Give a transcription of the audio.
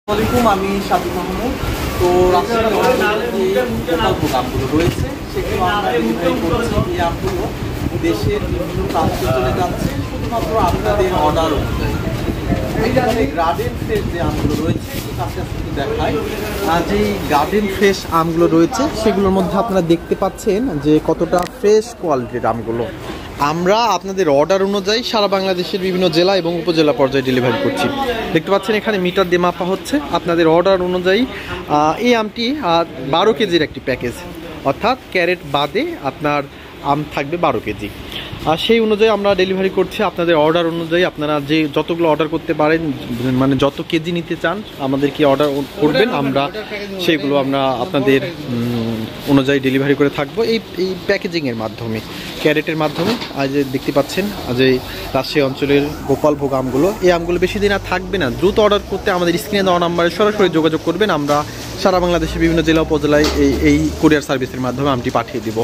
আসসালামাইকুম, আমি সাবিক মাহমুদ। তো রাজশাহী আমগুলো রয়েছে সেগুলো আমরা ডেলিভারি করছি। এই আমগুলো দেশের বিভিন্ন প্রান্তে চলে যাচ্ছে শুধুমাত্র আপনাদের অর্ডার অনুযায়ী। এখানে গার্ডেন ফ্রেশ যে আমগুলো রয়েছে কাছে একটু দেখায়। যেই গার্ডেন ফ্রেশ আমগুলো রয়েছে সেগুলোর মধ্যে আপনারা দেখতে পাচ্ছেন যে কতটা ফ্রেশ কোয়ালিটির আমগুলো আমরা আপনাদের অর্ডার অনুযায়ী সারা বাংলাদেশের বিভিন্ন জেলা এবং উপজেলা পর্যায়ে ডেলিভারি করছি। দেখতে পাচ্ছেন এখানে মিটার দিয়ে মাপা হচ্ছে আপনাদের অর্ডার অনুযায়ী। এই আমটি 12 কেজির একটি প্যাকেজ, অর্থাৎ ক্যারেট বাদে আপনার আম থাকবে 12 কেজি। আর সেই অনুযায়ী আমরা ডেলিভারি করছি আপনাদের অর্ডার অনুযায়ী। আপনারা যে যতগুলো অর্ডার করতে পারেন, মানে যত কেজি নিতে চান আমাদেরকে অর্ডার করবেন, আমরা সেগুলো আমরা আপনাদের অনুযায়ী ডেলিভারি করে থাকবো এই প্যাকেজিংয়ের মাধ্যমে, ক্যারেটের মাধ্যমে। আজ দেখতে পাচ্ছেন আজ এই রাজশাহী অঞ্চলের গোপালভোগ আমগুলো, এই আমগুলো বেশি দিন আর থাকবে না। দ্রুত অর্ডার করতে আমাদের স্ক্রিনে দেওয়া নাম্বারে সরাসরি যোগাযোগ করবেন। আমরা সারা বাংলাদেশের বিভিন্ন জেলা উপজেলায় এই কুরিয়ার সার্ভিসের মাধ্যমে আমটি পাঠিয়ে দিব।